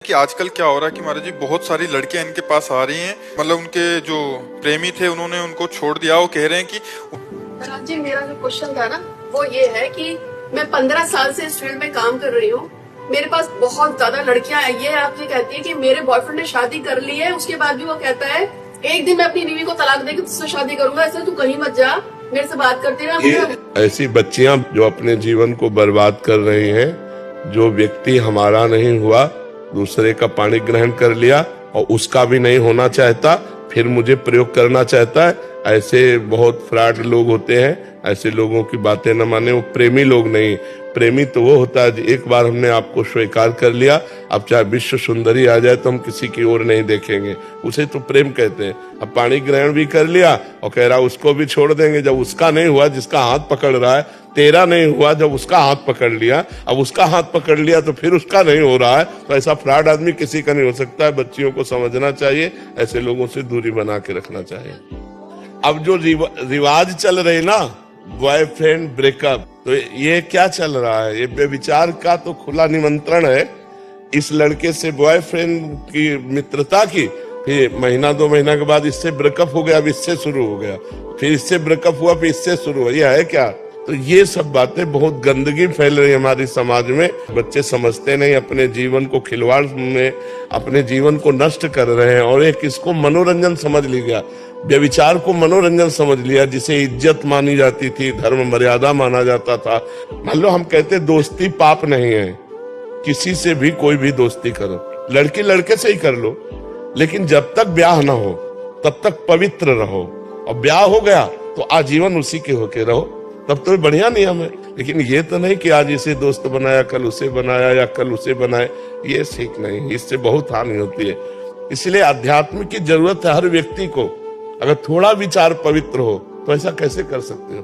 कि आजकल क्या हो रहा है कि महाराज जी बहुत सारी लड़कियां इनके पास आ रही हैं, मतलब उनके जो प्रेमी थे उन्होंने उनको छोड़ दिया। वो कह रहे हैं कि महाराज जी मेरा जो क्वेश्चन था ना वो ये है कि मैं 15 साल से इस फील्ड में काम कर रही हूँ। मेरे पास बहुत ज्यादा लड़कियां आई है, आपसे कहती है कि मेरे बॉयफ्रेंड ने शादी कर ली है, उसके बाद भी वो कहता है एक दिन मैं अपनी बीवी को तलाक देकर तुझसे शादी करूंगा, इसलिए तू कहीं मत जा, मेरे से बात करती रहा। ऐसी बच्चियां जो अपने जीवन को बर्बाद कर रही हैं, जो व्यक्ति हमारा नहीं हुआ दूसरे का पाणी ग्रहण कर लिया और उसका भी नहीं होना चाहता, फिर मुझे प्रयोग करना चाहता है, ऐसे बहुत फ्रॉड लोग होते हैं। ऐसे लोगों की बातें न माने, वो प्रेमी लोग नहीं। प्रेमी तो वो होता है एक बार हमने आपको स्वीकार कर लिया, अब चाहे विश्व सुंदरी आ जाए तो हम किसी की ओर नहीं देखेंगे, उसे तो प्रेम कहते हैं। अब पाणी ग्रहण भी कर लिया और कह रहा उसको भी छोड़ देंगे। जब उसका नहीं हुआ, जिसका हाथ पकड़ रहा है, तेरा नहीं हुआ, जब उसका हाथ पकड़ लिया, अब उसका हाथ पकड़ लिया तो फिर उसका नहीं हो रहा है, तो ऐसा फ्रॉड आदमी किसी का नहीं हो सकता है। बच्चियों को समझना चाहिए, ऐसे लोगों से दूरी बना के रखना चाहिए। अब जो रिवाज चल रही ना, बॉयफ्रेंड ब्रेकअप, तो ये क्या चल रहा है? ये बेविचार का तो खुला निमंत्रण है। इस लड़के से बॉयफ्रेंड की मित्रता की, फिर महीना 2 महीना के बाद इससे ब्रेकअप हो गया, अब इससे शुरू हो गया, फिर इससे ब्रेकअप हुआ, फिर इससे शुरू हुआ। ये है क्या? तो ये सब बातें, बहुत गंदगी फैल रही है हमारे समाज में। बच्चे समझते नहीं, अपने जीवन को खिलवाड़ में अपने जीवन को नष्ट कर रहे हैं। और एक इसको मनोरंजन समझ लिया, व्यभिचार को मनोरंजन समझ लिया, जिसे इज्जत मानी जाती थी, धर्म मर्यादा माना जाता था। मान लो हम कहते दोस्ती पाप नहीं है, किसी से भी कोई भी दोस्ती करो, लड़की लड़के से ही कर लो, लेकिन जब तक ब्याह ना हो तब तक पवित्र रहो। और ब्याह हो गया तो आजीवन उसी के होके रहो, तब तो बढ़िया नियम है। लेकिन ये तो नहीं कि आज इसे दोस्त बनाया, कल उसे बनाया, या कल उसे बनाए, ये ठीक नहीं। इससे बहुत हानि होती है। इसलिए अध्यात्म की जरूरत है हर व्यक्ति को। अगर थोड़ा विचार पवित्र हो तो ऐसा कैसे कर सकते हो?